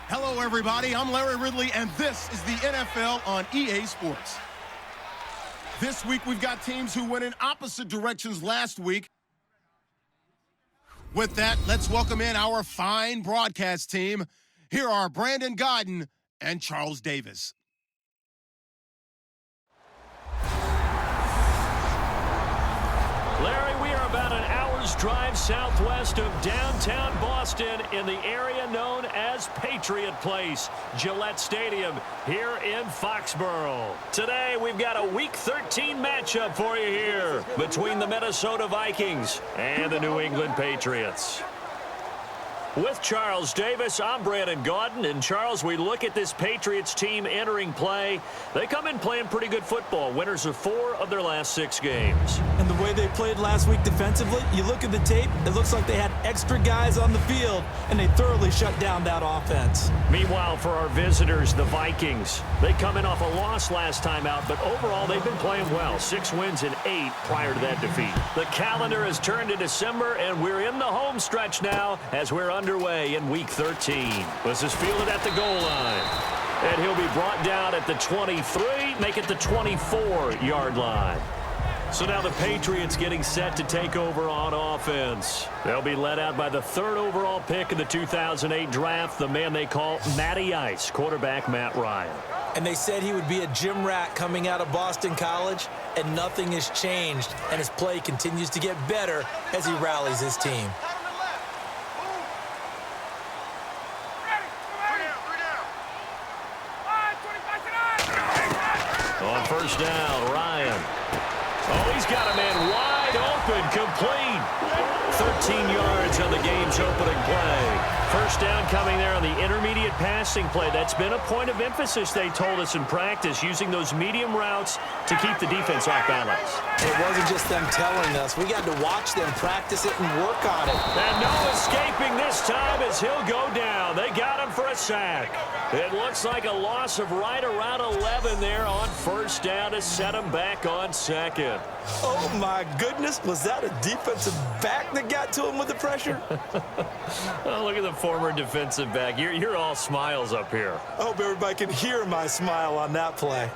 Hello, everybody. I'm Larry Ridley, and this is the NFL on EA Sports. This week, we've got teams who went in opposite directions last week. With that, let's welcome in our fine broadcast team. Here are Brandon Godden and Charles Davis. Larry, we are about an hour's drive southwest of downtown Boston in the area known as Patriot Place, Gillette Stadium here in Foxborough. Today, we've got a Week 13 matchup for you here between the Minnesota Vikings and the New England Patriots. With Charles Davis, I'm Brandon Godden. And, Charles, we look at this Patriots team entering play. They come in playing pretty good football. Winners of 4 of their last 6 games. And the way they played last week defensively, you look at the tape, it looks like they had extra guys on the field, and they thoroughly shut down that offense. Meanwhile, for our visitors, the Vikings, they come in off a loss last time out, but overall they've been playing well. 6 wins and 8 prior to that defeat. The calendar has turned to December, and we're in the home stretch now as we're underway in Week 13. This is fielded at the goal line. And he'll be brought down at the 23, make it the 24-yard line. So now the Patriots getting set to take over on offense. They'll be led out by the 3rd overall pick in the 2008 draft, the man they call Matty Ice, quarterback Matt Ryan. And they said he would be a gym rat coming out of Boston College, and nothing has changed, and his play continues to get better as he rallies his team. On first down, Ryan. Oh, he's got a man wide open, complete. 13 yards on the game's opening play. First down coming there on the intermediate passing play. That's been a point of emphasis, they told us in practice, using those medium routes to keep the defense off balance. It wasn't just them telling us. We got to watch them practice it and work on it. And no escaping this time as he'll go down. They got him for a sack. It looks like a loss of right around 11 there on first down to set him back on second. Oh, my goodness. Was that a defensive back that got to him with the pressure? Oh, look at the former defensive back. You're all smiles up here. I hope everybody can hear my smile on that play.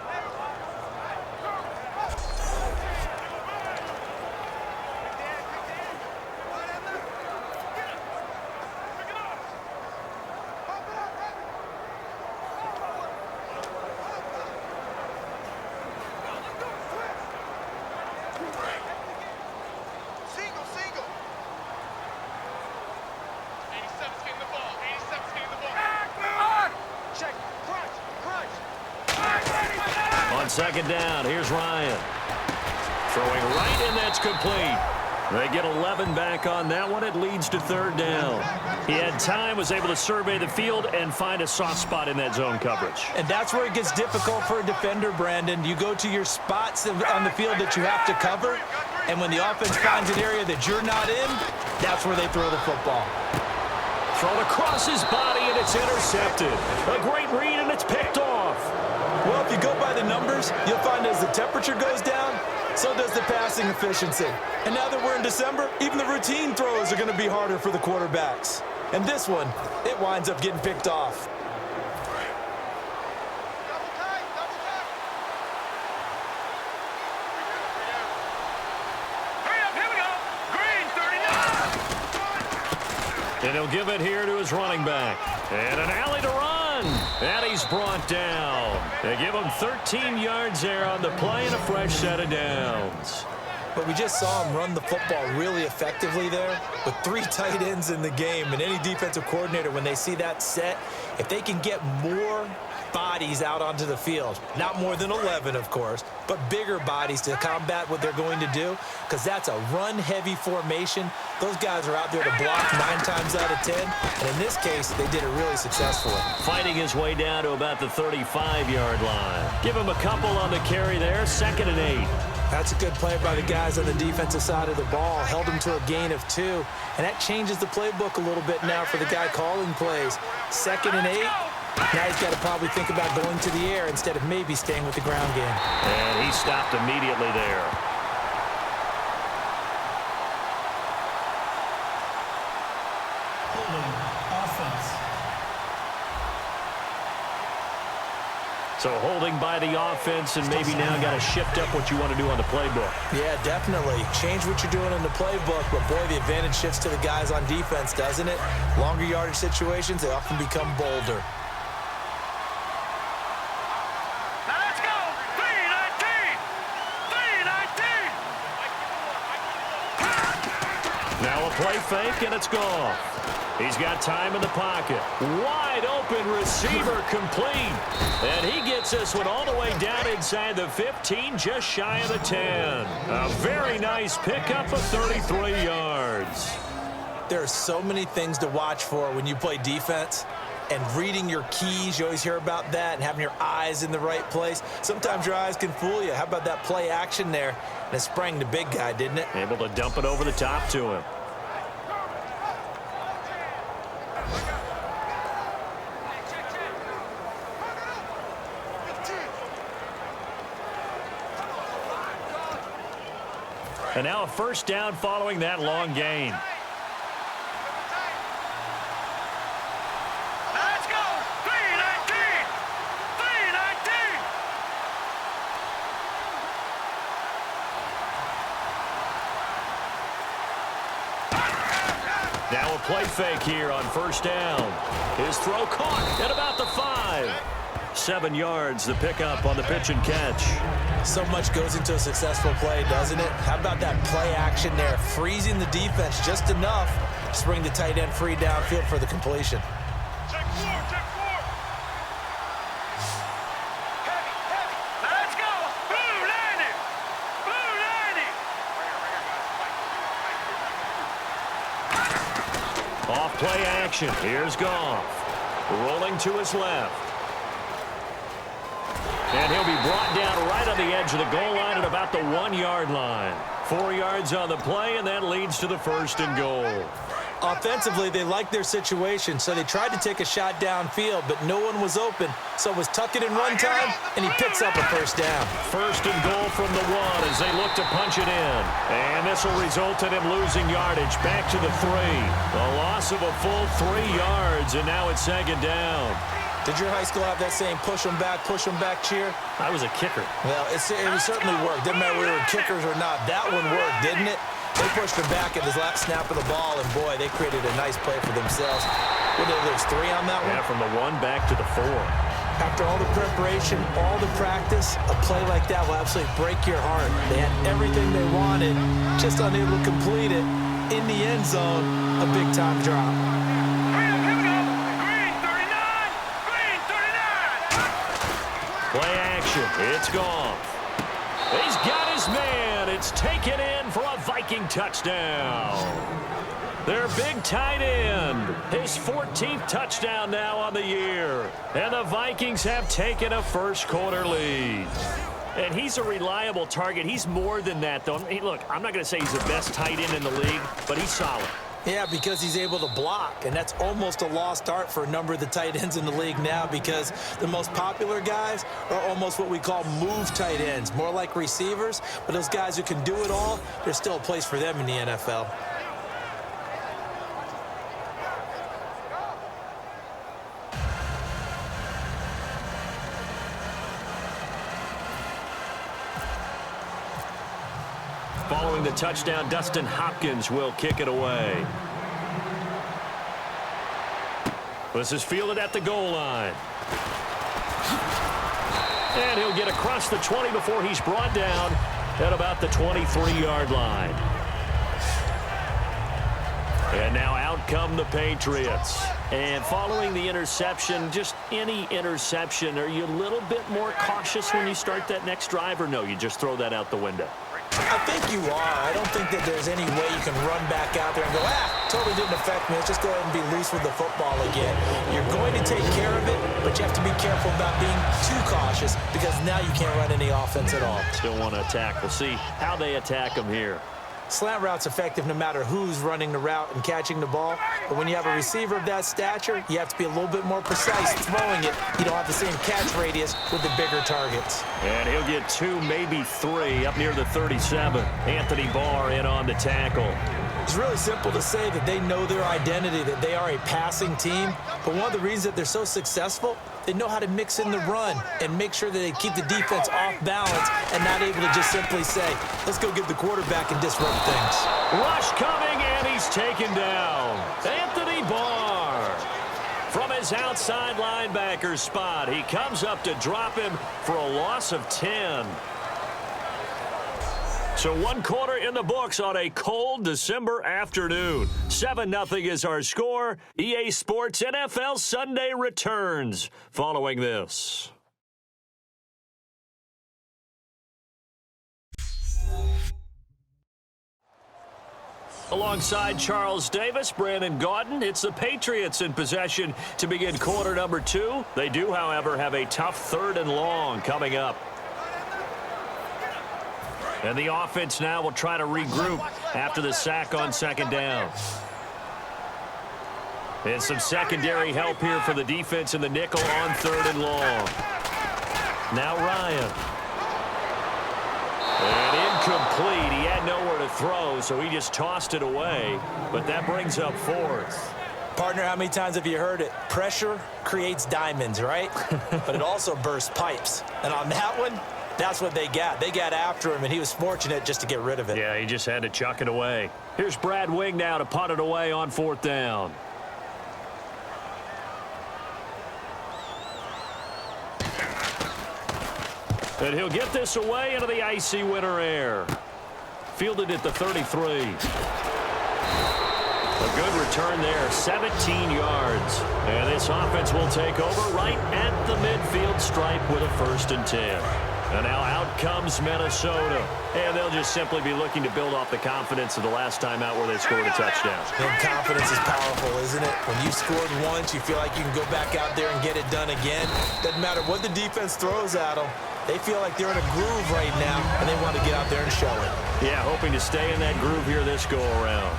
Second down, here's Ryan. Throwing right, and that's complete. They get 11 back on that one. It leads to 3rd down. He had time, was able to survey the field and find a soft spot in that zone coverage. And that's where it gets difficult for a defender, Brandon. You go to your spots on the field that you have to cover. And when the offense finds an area that you're not in, that's where they throw the football. Thrown across his body, and it's intercepted. A great read, and it's picked off. Well, if you go by the numbers, you'll find as the temperature goes down, so does the passing efficiency. And now that we're in December, even the routine throws are going to be harder for the quarterbacks. And this one, it winds up getting picked off. And he'll give it here to his running back. And an alley to run. And he's brought down. They give him 13 yards there on the play and a fresh set of downs. But we just saw him run the football really effectively there with 3 tight ends in the game. And any defensive coordinator, when they see that set, if they can get more bodies out onto the field, not more than 11, of course, but bigger bodies to combat what they're going to do, because that's a run-heavy formation. Those guys are out there to block 9 times out of 10, and in this case, they did it really successfully. Fighting his way down to about the 35-yard line. Give him a couple on the carry there, 2nd and 8. That's a good play by the guys on the defensive side of the ball. Held him to a gain of 2, and that changes the playbook a little bit now for the guy calling plays. 2nd and 8. Now he's got to probably think about going to the air instead of maybe staying with the ground game. And he stopped immediately there. Holding offense. So holding by the offense, and maybe now got to shift up what you want to do on the playbook. Yeah, definitely. Change what you're doing in the playbook, but boy, the advantage shifts to the guys on defense, doesn't it? Longer yardage situations, they often become bolder. Play fake, and it's gone. He's got time in the pocket. Wide open receiver complete. And he gets this one all the way down inside the 15, just shy of the 10. A very nice pickup of 33 yards. There are so many things to watch for when you play defense. And reading your keys, you always hear about that, and having your eyes in the right place. Sometimes your eyes can fool you. How about that play action there? And it sprang the big guy, didn't it? Able to dump it over the top to him. And now a first down following that long gain. Let's go! 319! 319! Now a play fake here on first down. His throw caught at about the 5. 7 yards, the pickup on the pitch and catch. So much goes into a successful play, doesn't it? How about that play action there? Freezing the defense just enough to bring the tight end free downfield for the completion. Check 4, check 4! Heavy, heavy! Let's go! Blue 90! Blue 90! Off play action. Here's Goff. Rolling to his left. And he'll be brought down right on the edge of the goal line at about the 1-yard line. 4 yards on the play, and that leads to the 1st and goal. Offensively, they liked their situation, so they tried to take a shot downfield, but no one was open. So it was tuck it in run time, and he picks up a first down. 1st and goal from the 1 as they look to punch it in. And this will result in him losing yardage back to the 3. A loss of a full 3 yards, and now it's 2nd down. Did your high school have that same push them back cheer? I was a kicker. Well, it certainly worked. Didn't matter whether we were kickers or not. That one worked, didn't it? They pushed him back at his last snap of the ball, and boy, they created a nice play for themselves. What did there's 3 on that one? Yeah, from the 1 back to the 4. After all the preparation, all the practice, a play like that will absolutely break your heart. They had everything they wanted, just unable to complete it. In the end zone, a big-time drop. Play action. It's gone. He's got his man. It's taken in for a Viking touchdown. Their big tight end. His 14th touchdown now on the year. And the Vikings have taken a first quarter lead. And he's a reliable target. He's more than that, though. Hey, look, I'm not going to say he's the best tight end in the league, but he's solid. Yeah, because he's able to block, and that's almost a lost art for a number of the tight ends in the league now because the most popular guys are almost what we call move tight ends, more like receivers, but those guys who can do it all, there's still a place for them in the NFL. Following the touchdown, Dustin Hopkins will kick it away. This is fielded at the goal line. And he'll get across the 20 before he's brought down at about the 23-yard line. And now out come the Patriots. And following the interception, just any interception, are you a little bit more cautious when you start that next drive, or no, you just throw that out the window? I think you are. I don't think that there's any way you can run back out there and go, totally didn't affect me. Let's just go ahead and be loose with the football again. You're going to take care of it, but you have to be careful about being too cautious because now you can't run any offense at all. Still want to attack. We'll see how they attack them here. Slant route's effective no matter who's running the route and catching the ball. But when you have a receiver of that stature, you have to be a little bit more precise throwing it. You don't have the same catch radius with the bigger targets. And he'll get 2, maybe 3 up near the 37. Anthony Barr in on the tackle. It's really simple to say that they know their identity, that they are a passing team. But one of the reasons that they're so successful, they know how to mix in the run and make sure that they keep the defense off balance and not able to just simply say, let's go get the quarterback and disrupt things. Rush coming, and he's taken down. Anthony Barr. From his outside linebacker spot, he comes up to drop him for a loss of 10. So 1 quarter in the books on a cold December afternoon. 7-0 is our score. EA Sports NFL Sunday returns following this. Alongside Charles Davis, Brandon Gaudin, it's the Patriots in possession to begin quarter number 2. They do, however, have a tough 3rd and long coming up. And the offense now will try to regroup after the sack on 2nd down. And some secondary help here for the defense in the nickel on 3rd and long. Now Ryan. And incomplete. He had nowhere to throw, so he just tossed it away. But that brings up 4th. Partner, how many times have you heard it? Pressure creates diamonds, right? But it also bursts pipes. And on that one, that's what they got. They got after him, and he was fortunate just to get rid of it. Yeah, he just had to chuck it away. Here's Brad Wing now to punt it away on 4th down. And he'll get this away into the icy winter air. Fielded at the 33. A good return there, 17 yards. And this offense will take over right at the midfield stripe with a 1st and 10. And now out comes Minnesota. And they'll just simply be looking to build off the confidence of the last time out where they scored a touchdown. And confidence is powerful, isn't it? When you scored once, you feel like you can go back out there and get it done again. Doesn't matter what the defense throws at them. They feel like they're in a groove right now, and they want to get out there and show it. Yeah, hoping to stay in that groove here this go-around.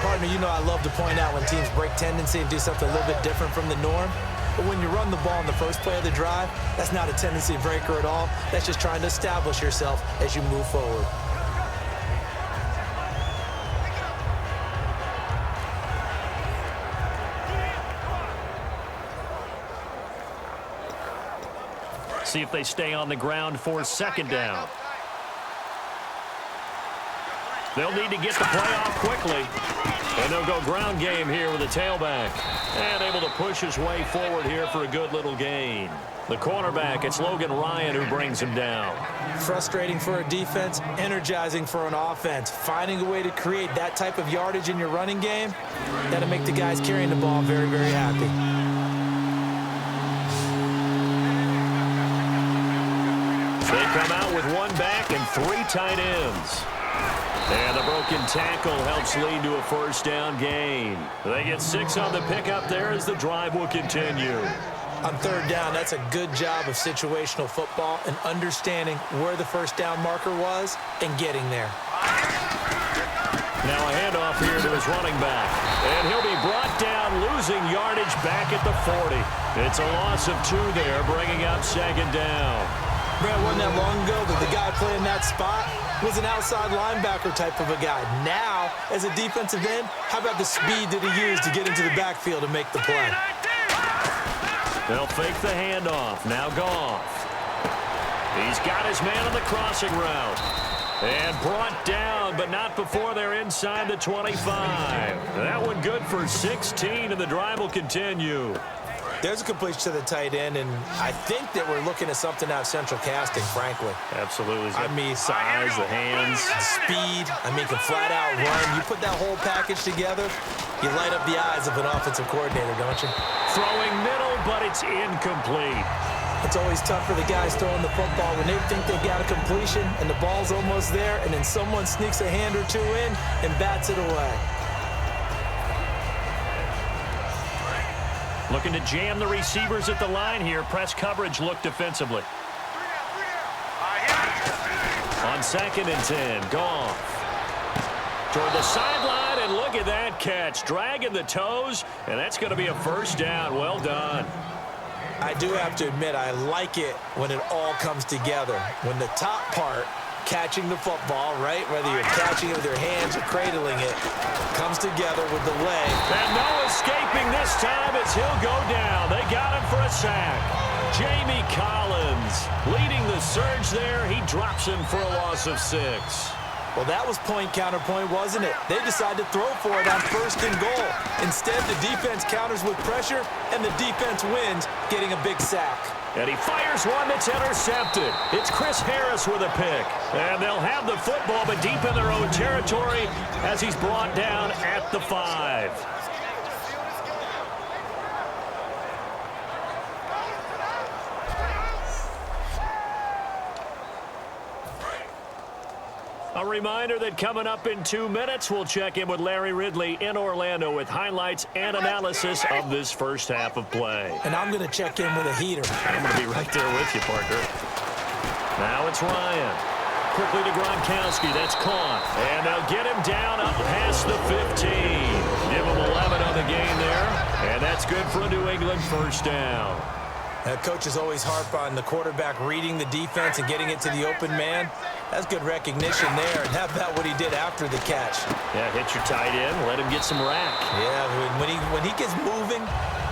Partner, you know I love to point out when teams break tendency and do something a little bit different from the norm. But when you run the ball in the first play of the drive, that's not a tendency breaker at all. That's just trying to establish yourself as you move forward. See if they stay on the ground for 2nd down. They'll need to get the play off quickly. And they'll go ground game here with a tailback. And able to push his way forward here for a good little gain. The cornerback, it's Logan Ryan who brings him down. Frustrating for a defense, energizing for an offense. Finding a way to create that type of yardage in your running game, that'll make the guys carrying the ball very, very happy. They come out with 1 back and 3 tight ends. And the broken tackle helps lead to a 1st down gain. They get 6 on the pickup there as the drive will continue. On third down, that's a good job of situational football and understanding where the first down marker was and getting there. Now a handoff here to his running back. And he'll be brought down, losing yardage back at the 40. It's a loss of 2 there, bringing up second down. Brad, wasn't that long ago that the guy playing that spot was an outside linebacker type of a guy. Now, as a defensive end, how about the speed that he used to get into the backfield and make the play? They'll fake the handoff. Now Goff. He's got his man on the crossing route. And brought down, but not before they're inside the 25. That one good for 16, and the drive will continue. There's a completion to the tight end, and I think that we're looking at something out of central casting, frankly. Absolutely. I mean, size, the hands, speed. I mean, can flat out run. You put that whole package together, you light up the eyes of an offensive coordinator, don't you? Throwing middle, but it's incomplete. It's always tough for the guys throwing the football when they think they've got a completion and the ball's almost there, and then someone sneaks a hand or two in and bats it away. Looking to jam the receivers at the line here. Press coverage look defensively. On 2nd and 10, Goff. Toward the sideline, and look at that catch. Dragging the toes, and that's going to be a first down. Well done. I do have to admit, I like it when it all comes together. When the top part, catching the football, right, whether you're catching it with your hands or cradling it, comes together with the leg. And no escaping this time as he'll go down. They got him for a sack. Jamie Collins leading the surge there. He drops him for a loss of 6. Well, that was point-counterpoint, wasn't it? They decided to throw for it on 1st and goal. Instead, the defense counters with pressure, and the defense wins, getting a big sack. And he fires one that's intercepted. It's Chris Harris with a pick. And they'll have the football, but deep in their own territory as he's brought down at the 5. A reminder that coming up in 2 minutes, we'll check in with Larry Ridley in Orlando with highlights and analysis of this first half of play. And I'm going to check in with a heater. I'm going to be right there with you, partner. Now it's Ryan. Quickly to Gronkowski. That's caught. And they'll get him down up past the 15. Give him 11 on the game there. And that's good for a New England first down. Coaches always harp on the quarterback reading the defense and getting it to the open man. That's good recognition there. And how about what he did after the catch? Yeah, hit your tight end, let him get some rack. Yeah, when he gets moving,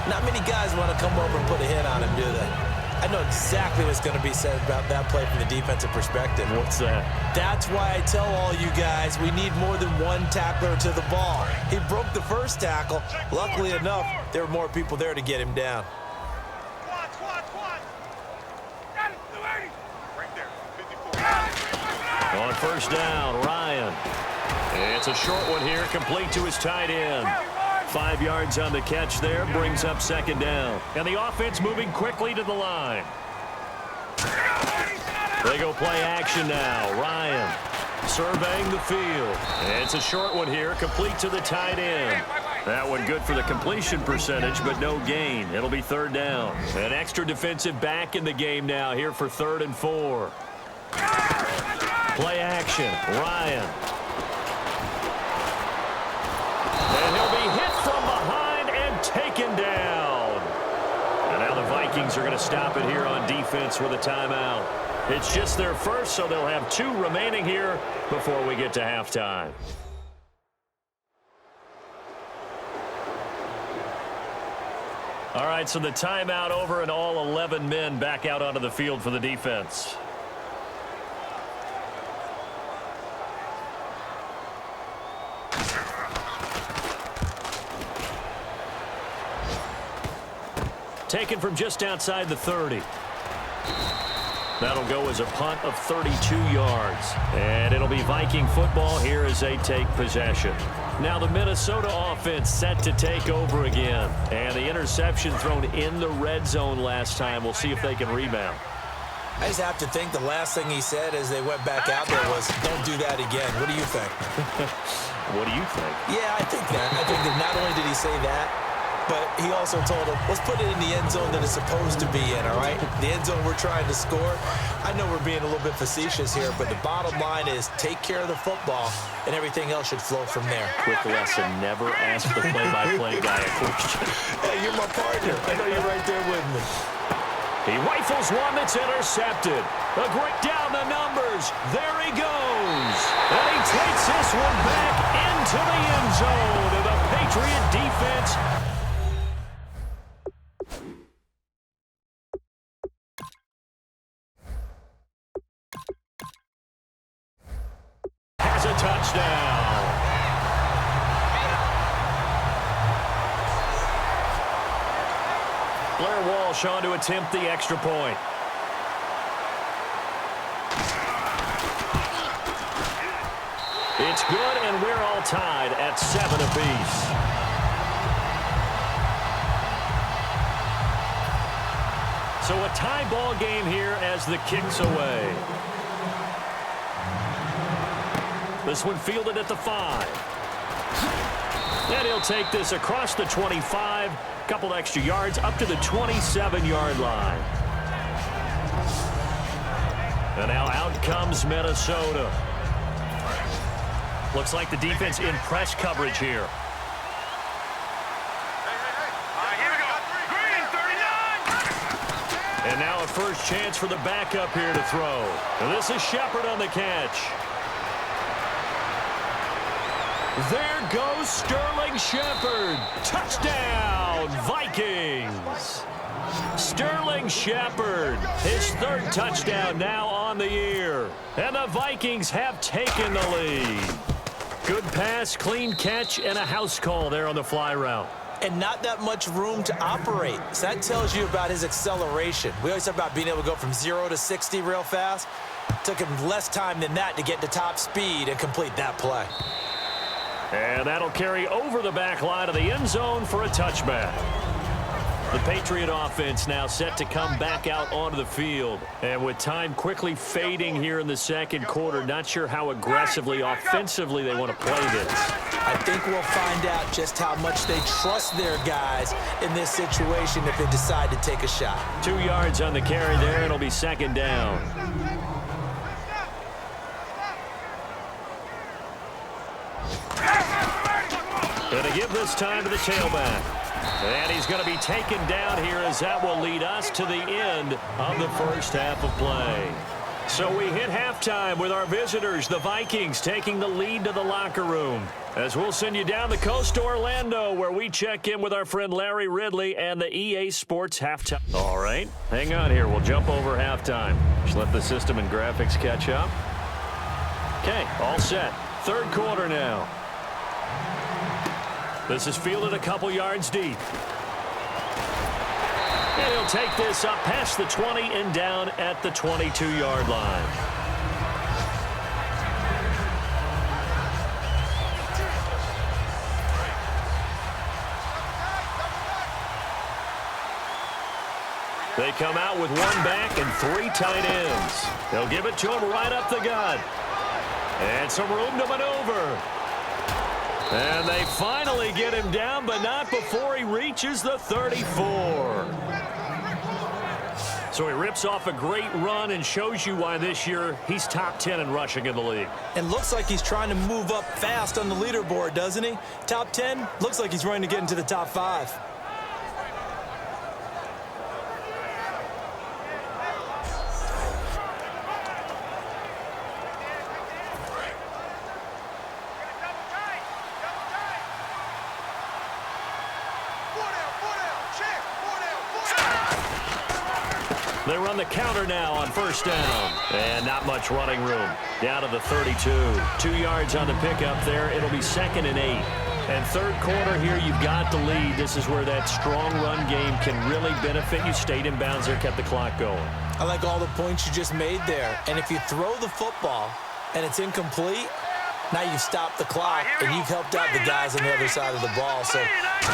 not many guys want to come over and put a hit on him, do they? I know exactly what's going to be said about that play from the defensive perspective. What's that? That's why I tell all you guys we need more than one tackler to the ball. He broke the first tackle. Luckily enough, there were more people there to get him down. On first down, Ryan. It's a short one here, complete to his tight end. 5 yards on the catch there, brings up second down. And the offense moving quickly to the line. They go play action now. Ryan surveying the field. It's a short one here, complete to the tight end. That one good for the completion percentage, but no gain. It'll be 3rd down. An extra defensive back in the game now here for 3rd and 4. Play action, Ryan. And he'll be hit from behind and taken down. And now the Vikings are going to stop it here on defense with a timeout. It's just their first, so they'll have 2 remaining here before we get to halftime. All right, so the timeout over and all 11 men back out onto the field for the defense. Taken from just outside the 30. That'll go as a punt of 32 yards. And it'll be Viking football here as they take possession. Now the Minnesota offense set to take over again. And the interception thrown in the red zone last time. We'll see if they can rebound. I just have to think the last thing he said as they went back out there was, don't do that again. What do you think? What do you think? Yeah, I think that. I think that not only did he say that, but he also told him, let's put it in the end zone that it's supposed to be in, all right? The end zone we're trying to score. I know we're being a little bit facetious here, but the bottom line is take care of the football, and everything else should flow from there. Quick lesson, never ask the play-by-play guy a question. Hey, you're my partner. I know you're right there with me. He rifles one that's intercepted. A great down the numbers. There he goes. And he takes this one back into the end zone. And the Patriot defense has a touchdown. Blair Walsh on to attempt the extra point. It's good, and we're all tied at 7 apiece. So a tie ball game here as the kick's away. This one fielded at the 5. And he'll take this across the 25. Couple extra yards up to the 27-yard line. And now out comes Minnesota. Looks like the defense in press coverage here. All right, here we go. Green, 39. And now a first chance for the backup here to throw. And this is Shepard on the catch. There goes Sterling Shepard. Touchdown, Vikings. Sterling Shepard, his 3rd touchdown now on the year. And the Vikings have taken the lead. Good pass, clean catch, and a house call there on the fly route. And not that much room to operate. So that tells you about his acceleration. We always talk about being able to go from 0 to 60 real fast. It took him less time than that to get to top speed and complete that play. And that'll carry over the back line of the end zone for a touchback. The Patriot offense now set to come back out onto the field. And with time quickly fading here in the second quarter, not sure how aggressively, offensively they want to play this. I think we'll find out just how much they trust their guys in this situation if they decide to take a shot. 2 yards on the carry there. It'll be 2nd down. Going to give this time to the tailback. And he's going to be taken down here as that will lead us to the end of the first half of play. So we hit halftime with our visitors, the Vikings, taking the lead to the locker room. As we'll send you down the coast to Orlando, where we check in with our friend Larry Ridley and the EA Sports halftime. All right, hang on here. We'll jump over halftime. Just let the system and graphics catch up. Okay, all set. 3rd quarter now. This is fielded a couple yards deep. And he'll take this up past the 20 and down at the 22-yard line. They come out with 1 back and 3 tight ends. They'll give it to him right up the gut. And some room to maneuver. And they finally get him down, but not before he reaches the 34. So he rips off a great run and shows you why this year he's top 10 in rushing in the league. And looks like he's trying to move up fast on the leaderboard, doesn't he? Top 10, looks like he's running to get into the top 5. They run the counter now on 1st down. And not much running room. Down to the 32. 2 yards on the pickup there. It'll be 2nd and 8. And 3rd quarter here, you've got the lead. This is where that strong run game can really benefit you. Stayed in bounds there, kept the clock going. I like all the points you just made there. And if you throw the football and it's incomplete, now you've stopped the clock and you've helped out the guys on the other side of the ball. So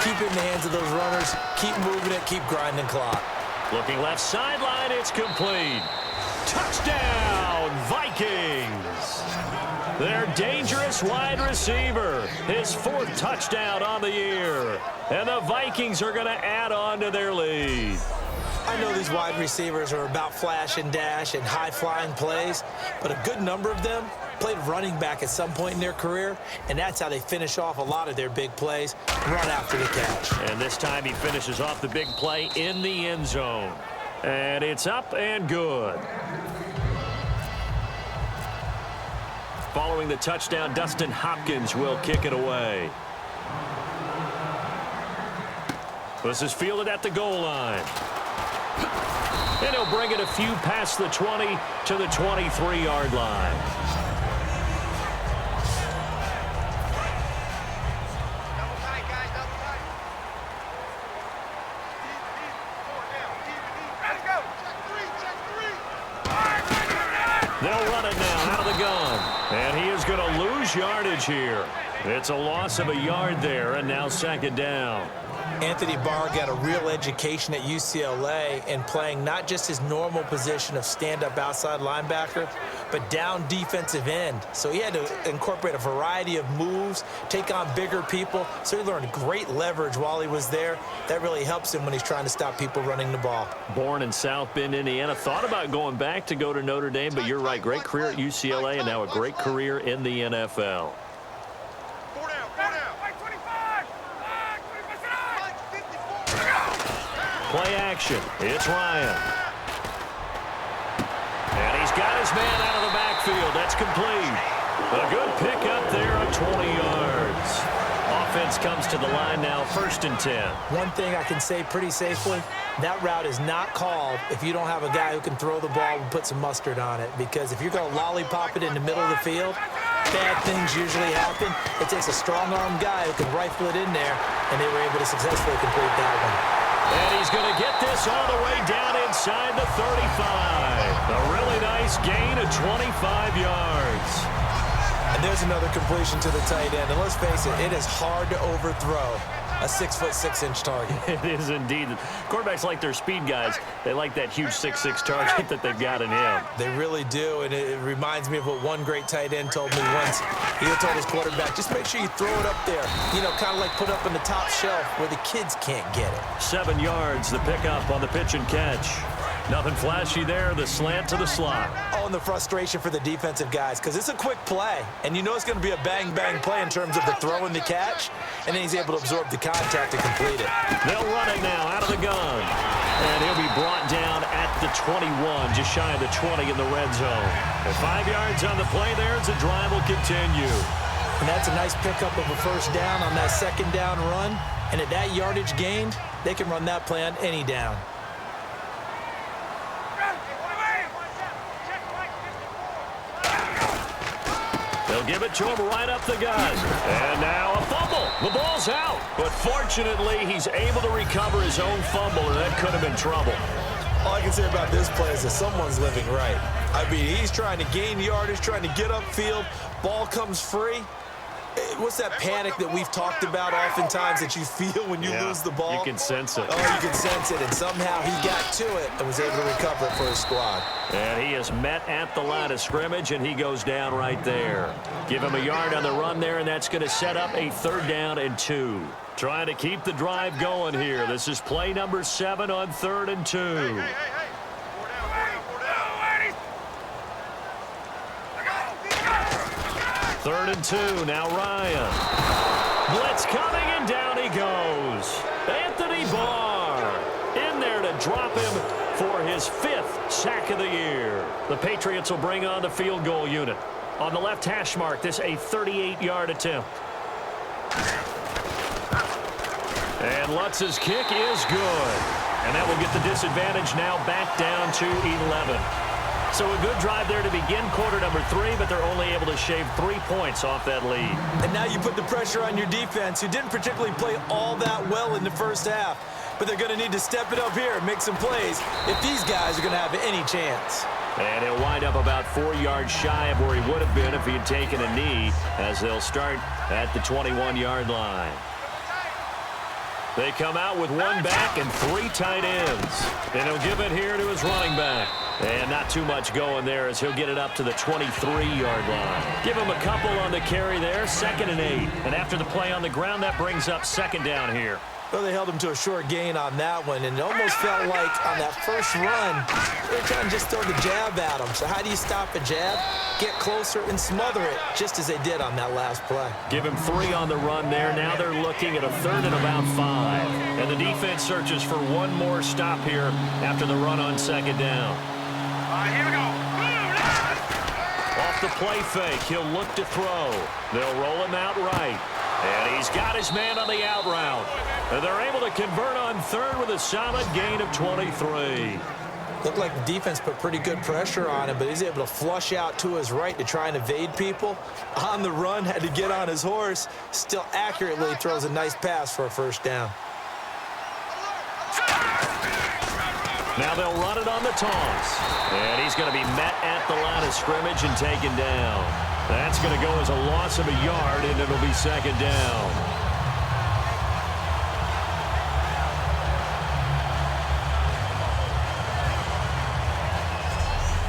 keep it in the hands of those runners. Keep moving it. Keep grinding clock. Looking left sideline, it's complete. Touchdown, Vikings! Their dangerous wide receiver. His 4th touchdown on the year. And the Vikings are going to add on to their lead. I know these wide receivers are about flash and dash and high-flying plays, but a good number of them played running back at some point in their career, and that's how they finish off a lot of their big plays, run after the catch. And this time he finishes off the big play in the end zone. And it's up and good. Following the touchdown, Dustin Hopkins will kick it away. This is fielded at the goal line. And he'll bring it a few past the 20 to the 23-yard line. They'll run it now out of the gun. And he is going to lose yardage here. It's a loss of a yard there, and now 2nd down. Anthony Barr got a real education at UCLA in playing not just his normal position of stand-up outside linebacker, but down defensive end. So he had to incorporate a variety of moves, take on bigger people. So he learned great leverage while he was there. That really helps him when he's trying to stop people running the ball. Born in South Bend, Indiana. Thought about going back to go to Notre Dame, but you're right. Great career at UCLA and now a great career in the NFL. Play action. It's Ryan. And he's got his man out of the backfield. That's complete. A good pickup there of 20 yards. Offense comes to the line now, 1st and 10. One thing I can say pretty safely, that route is not called if you don't have a guy who can throw the ball and put some mustard on it. Because if you're going to lollipop it in the middle of the field, bad things usually happen. It takes a strong-arm guy who can rifle it in there, and they were able to successfully complete that one. And he's going to get this all the way down inside the 35. A really nice gain of 25 yards. And there's another completion to the tight end. And let's face it, it is hard to overthrow a 6'6" target. It is indeed. Quarterbacks like their speed guys. They like that huge 6'6" target that they've got in him. They really do, and it reminds me of what one great tight end told me once. He told his quarterback, just make sure you throw it up there. You know, kind of like put up in the top shelf where the kids can't get it. 7 yards, the pickup on the pitch and catch. Nothing flashy there, the slant to the slot. Oh, and the frustration for the defensive guys, because it's a quick play, and you know it's going to be a bang-bang play in terms of the throw and the catch, and then he's able to absorb the contact to complete it. They'll run it now out of the gun. And he'll be brought down at the 21, just shy of the 20 in the red zone. And 5 yards on the play there as the drive will continue. And that's a nice pickup of a 1st down on that 2nd down run. And at that yardage gained, they can run that play on any down. They'll give it to him right up the gut. And now a fumble. The ball's out. But fortunately, he's able to recover his own fumble, and that could have been trouble. All I can say about this play is that someone's living right. I mean, he's trying to gain yardage, trying to get upfield. Ball comes free. What's that panic that we've talked about oftentimes that you feel when you lose the ball? You can sense it. Oh, you can sense it. And somehow he got to it and was able to recover it for his squad. And he is met at the line of scrimmage, and he goes down right there. Give him a yard on the run there, and that's going to set up a 3rd down and 2. Trying to keep the drive going here. This is play number 7 on 3rd and 2. 3rd and 2, now Ryan. Blitz coming, and down he goes. Anthony Barr in there to drop him for his 5th sack of the year. The Patriots will bring on the field goal unit. On the left hash mark, this a 38-yard attempt. And Lutz's kick is good. And that will get the disadvantage now back down to 11. So a good drive there to begin quarter number 3, but they're only able to shave 3 points off that lead. And now you put the pressure on your defense, who didn't particularly play all that well in the 1st half. But they're going to need to step it up here and make some plays if these guys are going to have any chance. And he'll wind up about 4 yards shy of where he would have been if he had taken a knee, as they'll start at the 21-yard line. They come out with one back and 3 tight ends. And he'll give it here to his running back. And not too much going there as he'll get it up to the 23-yard line. Give him a couple on the carry there, 2nd and 8. And after the play on the ground, that brings up 2nd down here. Well, they held him to a short gain on that one, and it almost felt like on that first run, they were trying to just throw the jab at him. So how do you stop a jab? Get closer and smother it, just as they did on that last play. Give him 3 on the run there. Now they're looking at a 3rd and about 5. And the defense searches for one more stop here after the run on 2nd down. Here we go. Off the play fake, he'll look to throw. They'll roll him out right. And he's got his man on the out route. And they're able to convert on 3rd with a solid gain of 23. Looked like the defense put pretty good pressure on him, but he's able to flush out to his right to try and evade people. On the run, had to get on his horse. Still accurately throws a nice pass for a 1st down. Now they'll run it on the toss. And he's going to be met at the line of scrimmage and taken down. That's going to go as a loss of a yard, and it'll be 2nd down.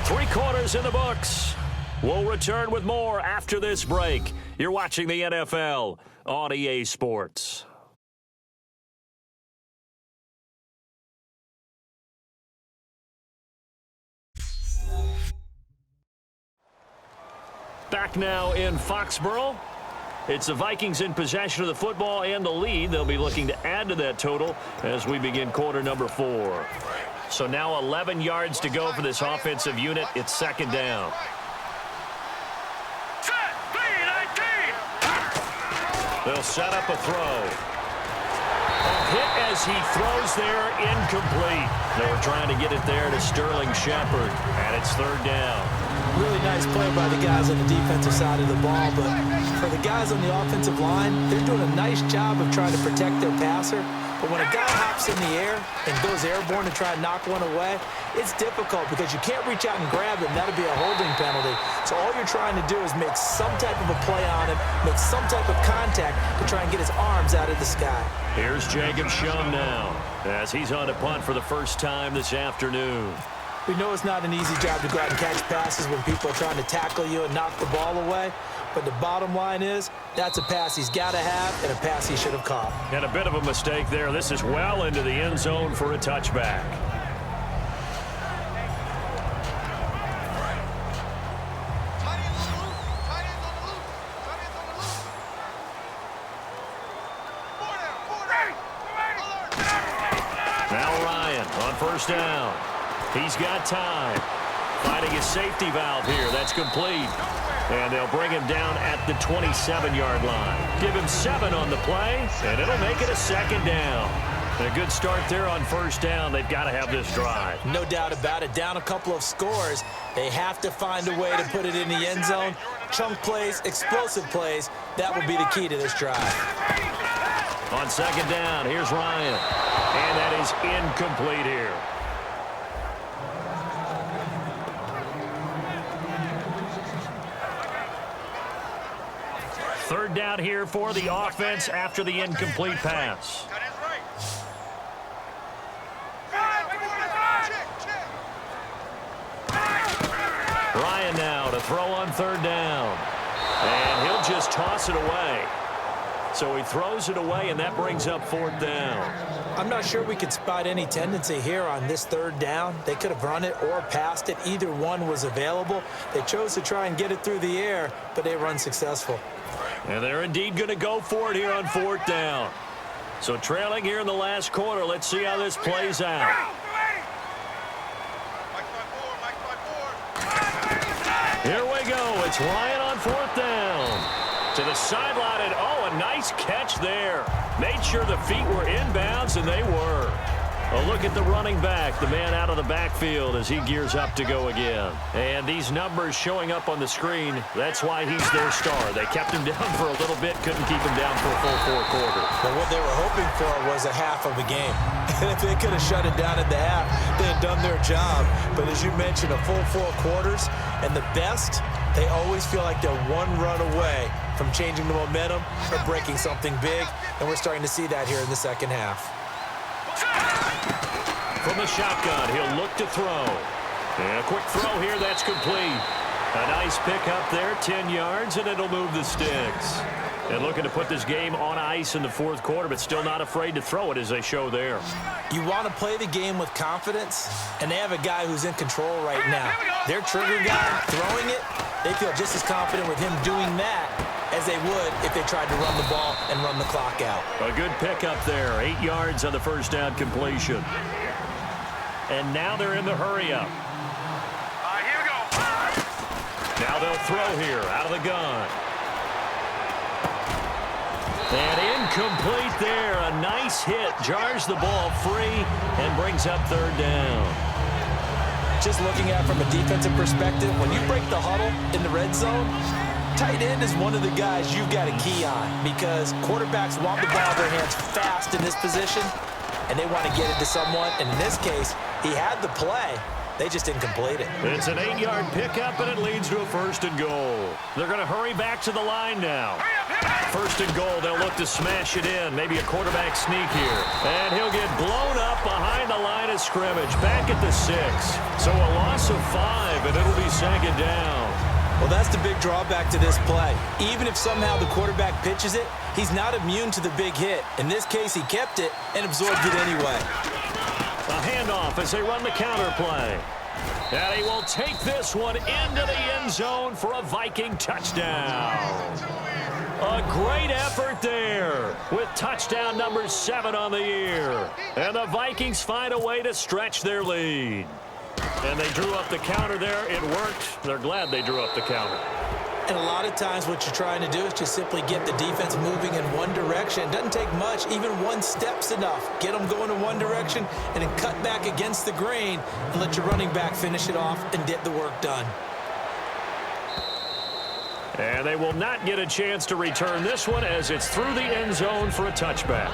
Three quarters in the books. We'll return with more after this break. You're watching the NFL on EA Sports. Back now in Foxborough. It's the Vikings in possession of the football and the lead. They'll be looking to add to that total as we begin quarter number 4. So now 11 yards to go for this offensive unit. It's 2nd down. They'll set up a throw. A hit as he throws there, incomplete. They were trying to get it there to Sterling Shepard, and it's 3rd down. Really nice play by the guys on the defensive side of the ball, but for the guys on the offensive line, they're doing a nice job of trying to protect their passer. But when a guy hops in the air and goes airborne to try and knock one away, it's difficult because you can't reach out and grab him. That would be a holding penalty. So all you're trying to do is make some type of a play on him, make some type of contact to try and get his arms out of the sky. Here's Jacob Shum now as he's on a punt for the first time this afternoon. We know it's not an easy job to go out and catch passes when people are trying to tackle you and knock the ball away. But the bottom line is, that's a pass he's got to have and a pass he should have caught. And a bit of a mistake there. This is well into the end zone for a touchback. Now Ryan on 1st down. He's got time. Finding his safety valve here. That's complete. And they'll bring him down at the 27-yard line. Give him 7 on the play, and it'll make it a 2nd down. And a good start there on 1st down. They've got to have this drive. No doubt about it. Down a couple of scores. They have to find a way to put it in the end zone. Chunk plays, explosive plays. That will be the key to this drive. On 2nd down, here's Ryan. And that is incomplete here. Third down here for the offense after the incomplete pass. Ryan now to throw on 3rd down. And he'll just toss it away. So he throws it away, and that brings up 4th down. I'm not sure we could spot any tendency here on this 3rd down. They could have run it or passed it. Either one was available. They chose to try and get it through the air, but they were unsuccessful. And they're indeed going to go for it here on 4th down. So trailing here in the last quarter. Let's see how this plays out. Here we go. It's Ryan on 4th down. To the sideline, and a nice catch there. Made sure the feet were inbounds, and they were. A look at the running back, the man out of the backfield as he gears up to go again. And these numbers showing up on the screen, that's why he's their star. They kept him down for a little bit, couldn't keep him down for a full 4 quarters. But what they were hoping for was a half of a game. And if they could have shut it down at the half, they had done their job. But as you mentioned, a full 4 quarters, and the best They always feel like they're one run away from changing the momentum or breaking something big, and we're starting to see that here in the second half. From the shotgun, he'll look to throw. And a quick throw here, that's complete. A nice pickup there, 10 yards, and it'll move the sticks. And looking to put this game on ice in the fourth quarter, but still not afraid to throw it as they show there. You want to play the game with confidence, and they have a guy who's in control right now. Their trigger guy throwing it, they feel just as confident with him doing that as they would if they tried to run the ball and run the clock out. A good pickup there, 8 yards on the first down completion. And now they're in the hurry-up. Here we go. Now they'll throw here out of the gun. And incomplete there. A nice hit. Jars the ball free and brings up third down. Just looking at it from a defensive perspective, when you break the huddle in the red zone, tight end is one of the guys you've got a key on because quarterbacks want the ball in their hands fast in this position, and they want to get it to someone. And in this case, he had the play. They just didn't complete it. It's an 8-yard pickup, and it leads to a first and goal. They're going to hurry back to the line now. First and goal, they'll look to smash it in. Maybe a quarterback sneak here. And he'll get blown up behind the line of scrimmage. Back at the 6. So a loss of 5, and it'll be second down. Well, that's the big drawback to this play. Even if somehow the quarterback pitches it, he's not immune to the big hit. In this case, he kept it and absorbed it anyway. A handoff as they run the counter play. And he will take this one into the end zone for a Viking touchdown. A great effort there with touchdown number 7 on the year. And the Vikings find a way to stretch their lead. And they drew up the counter there. It worked. They're glad they drew up the counter. And a lot of times what you're trying to do is just simply get the defense moving in one direction. It doesn't take much. Even one step's enough. Get them going in one direction and then cut back against the grain and let your running back finish it off and get the work done. And they will not get a chance to return this one as it's through the end zone for a touchback.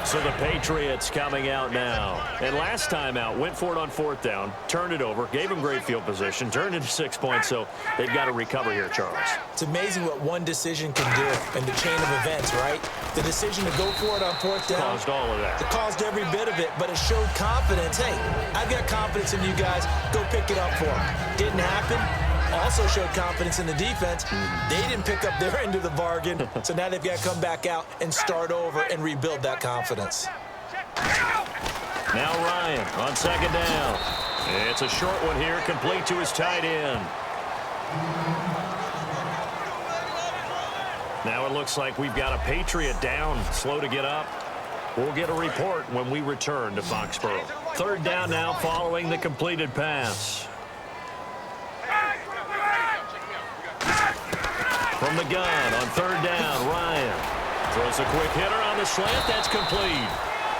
So the Patriots coming out now. And last time out, went for it on fourth down, turned it over, gave them great field position, turned it to 6 points, so they've got to recover here, Charles. It's amazing what one decision can do in the chain of events, right? The decision to go for it on fourth down. Caused all of that. It caused every bit of it, but it showed confidence. Hey, I've got confidence in you guys. Go pick it up for them. Didn't happen. Also showed confidence in the defense. They didn't pick up their end of the bargain, so now they've got to come back out and start over and rebuild that confidence. Now Ryan on second down. It's a short one here, complete to his tight end. Now it looks like we've got a Patriot down, slow to get up. We'll get a report when we return to Foxborough. Third down now following the completed pass. From the gun on third down, Ryan throws a quick hitter on the slant. That's complete.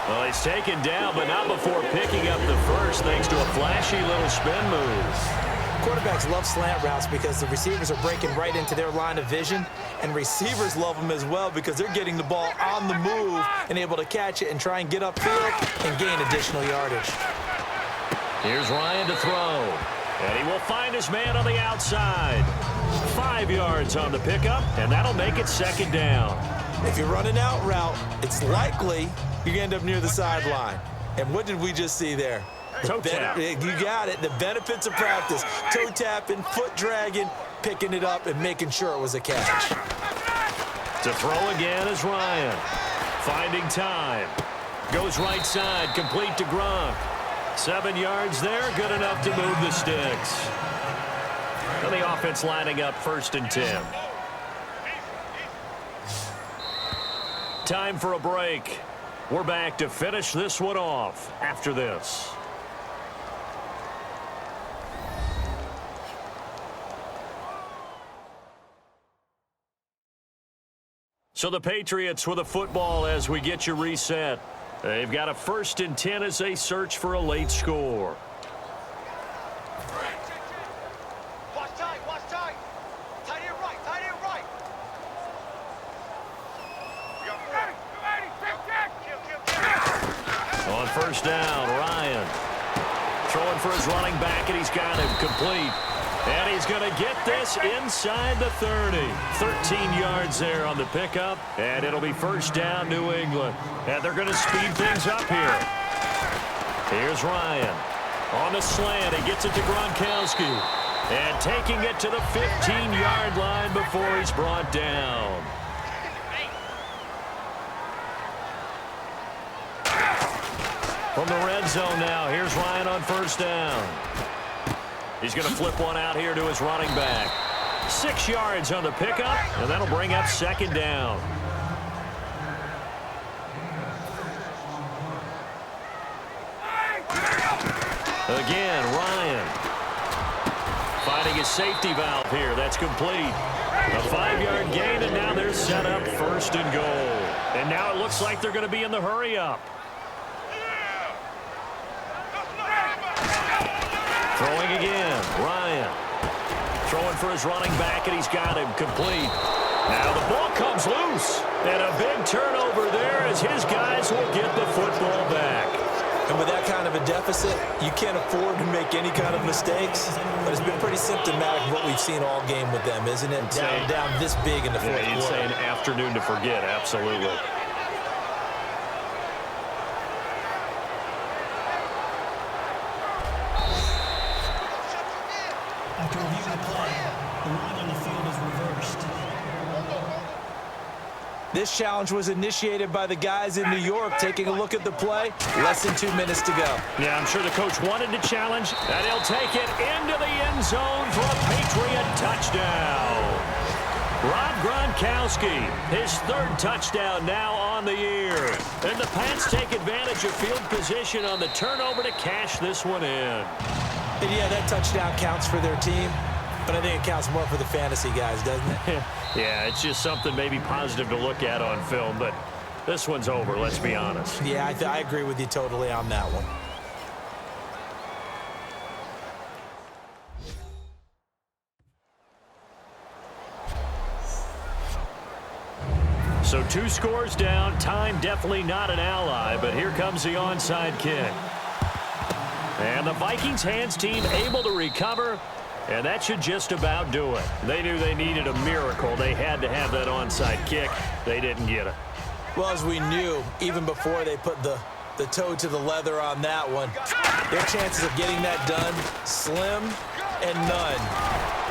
Well, he's taken down, but not before picking up the first thanks to a flashy little spin move. Quarterbacks love slant routes because the receivers are breaking right into their line of vision, and receivers love them as well because they're getting the ball on the move and able to catch it and try and get upfield and gain additional yardage. Here's Ryan to throw, and he will find his man on the outside. 5 yards on the pickup, and that'll make it second down. If you're running out route, it's likely you're going to end up near the sideline. And what did we just see there? Toe tap. You got it. The benefits of practice. Toe tapping, foot dragging, picking it up, and making sure it was a catch. To throw again is Ryan. Finding time. Goes right side, complete to Gronk. 7 yards there, good enough to move the sticks. And the offense lining up 1st and 10. Time for a break. We're back to finish this one off after this. So the Patriots with a football as we get you reset. They've got a 1st and 10 as they search for a late score. On first down, Ryan throwing for his running back, and he's got him complete. And he's going to get this inside the 30. 13 yards there on the pickup, and it'll be first down, New England. And they're going to speed things up here. Here's Ryan. On the slant, he gets it to Gronkowski. And taking it to the 15-yard line before he's brought down. From the red zone now, here's Ryan on first down. He's going to flip one out here to his running back. 6 yards on the pickup, and that'll bring up second down. Again, Ryan. Finding his safety valve here. That's complete. A 5-yard gain, and now they're set up first and goal. And now it looks like they're going to be in the hurry-up. Throwing again, Ryan. Throwing for his running back, and he's got him complete. Now the ball comes loose. And a big turnover there as his guys will get the football back. And with that kind of a deficit, you can't afford to make any kind of mistakes. But it's been pretty symptomatic of what we've seen all game with them, isn't it? Down this big in the fourth quarter. You'd say an afternoon to forget, absolutely. After reviewing the play, the line on the field is reversed. This challenge was initiated by the guys in New York. Taking a look at the play, less than 2 minutes to go. Yeah, I'm sure the coach wanted to challenge, and he'll take it into the end zone for a Patriot touchdown. Rob Gronkowski, his third touchdown now on the year. And the Pats take advantage of field position on the turnover to cash this one in. And yeah, that touchdown counts for their team, but I think it counts more for the fantasy guys, doesn't it? Yeah, it's just something maybe positive to look at on film, but this one's over, let's be honest. Yeah, I agree with you totally on that one. So 2 scores down, time definitely not an ally, but here comes the onside kick. And the Vikings hands team able to recover, and that should just about do it. They knew they needed a miracle. They had to have that onside kick. They didn't get it. Well, as we knew, even before they put the toe to the leather on that one, their chances of getting that done, slim and none.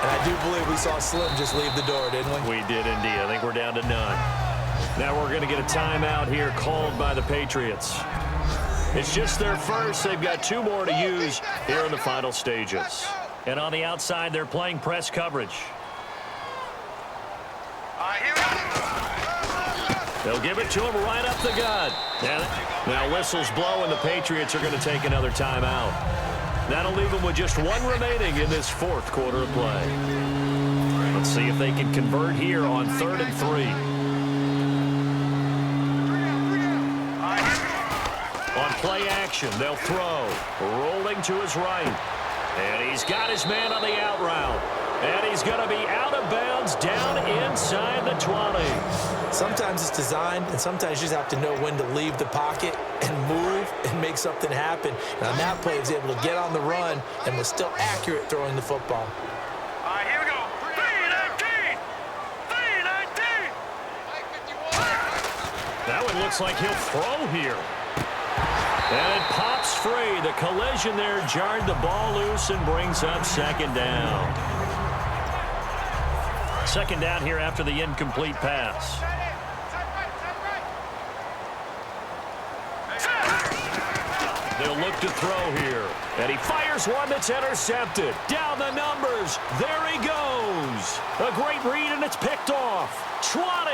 And I do believe we saw Slim just leave the door, didn't we? We did indeed. I think we're down to none. Now we're going to get a timeout here called by the Patriots. It's just their first. They've got 2 more to use here in the final stages. And on the outside, they're playing press coverage. They'll give it to him right up the gut. Now whistles blow, and the Patriots are going to take another timeout. That'll leave them with just 1 remaining in this 4th quarter of play. Let's see if they can convert here on 3rd and 3. On play action, they'll throw. Rolling to his right. And he's got his man on the out route. And he's going to be out of bounds down inside the 20. Sometimes it's designed, and sometimes you just have to know when to leave the pocket and move and make something happen. And on that play, he was able to get on the run and was still accurate throwing the football. All right, here we go. 319! 319! That one looks like he'll throw here. And it pops free. The collision there jarred the ball loose and brings up second down. Second down here after the incomplete pass. They'll look to throw here. And he fires one that's intercepted. Down the numbers. There he goes. A great read, and it's picked off. 20.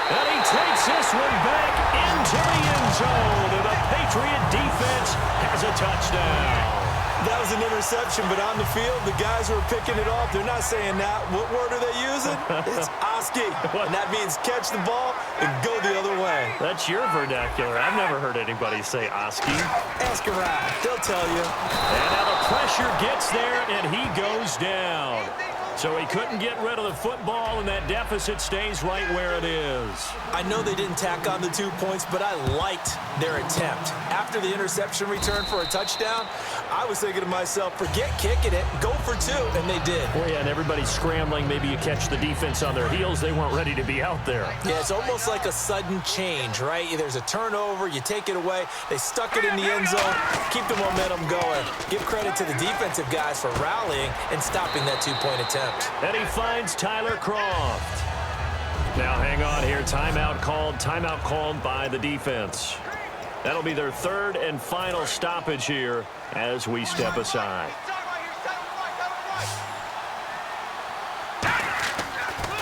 And he takes this one back into the end zone. And the Patriot defense has a touchdown. That was an interception, but on the field, the guys who are picking it off, they're not saying that. What word are they using? It's Oski. And that means catch the ball and go the other way. That's your vernacular. I've never heard anybody say Oski. Ask around. They'll tell you. And now the pressure gets there, and he goes down. So he couldn't get rid of the football, and that deficit stays right where it is. I know they didn't tack on the 2 points, but I liked their attempt. After the interception return for a touchdown, I was thinking to myself, forget kicking it, go for 2, and they did. Well, yeah, and everybody's scrambling. Maybe you catch the defense on their heels. They weren't ready to be out there. Yeah, it's almost like a sudden change, right? There's a turnover, you take it away, they stuck it in the end zone, keep the momentum going. Give credit to the defensive guys for rallying and stopping that 2-point attempt. And he finds Tyler Croft. Now hang on here. Timeout called by the defense. That'll be their 3rd and final stoppage here as we step aside.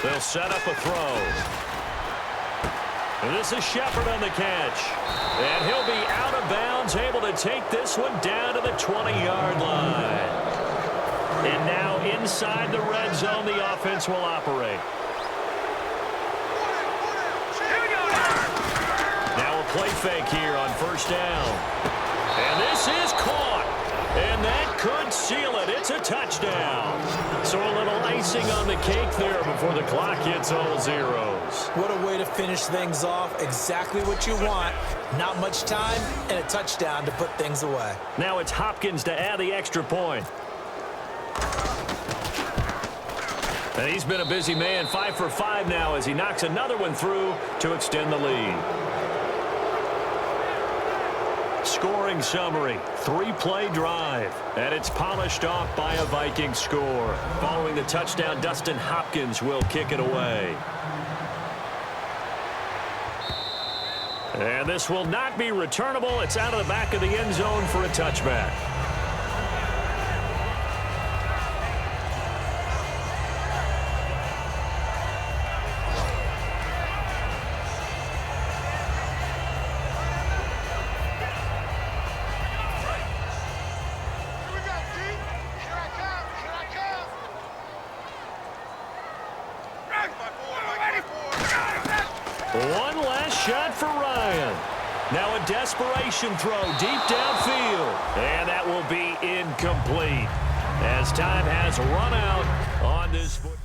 They'll set up a throw. And this is Shepard on the catch. And he'll be out of bounds, able to take this one down to the 20-yard line. And now inside the red zone, the offense will operate. Now a play fake here on 1st down. And this is caught. And that could seal it. It's a touchdown. So a little icing on the cake there before the clock hits all zeros. What a way to finish things off. Exactly what you want. Not much time and a touchdown to put things away. Now it's Hopkins to add the extra point. And he's been a busy man, 5 for 5 now as he knocks another one through to extend the lead. Scoring summary, 3-play drive, and it's polished off by a Viking score. Following the touchdown, Dustin Hopkins will kick it away. And this will not be returnable. It's out of the back of the end zone for a touchback. One last shot for Ryan. Now a desperation throw deep downfield. And that will be incomplete as time has run out on this foot.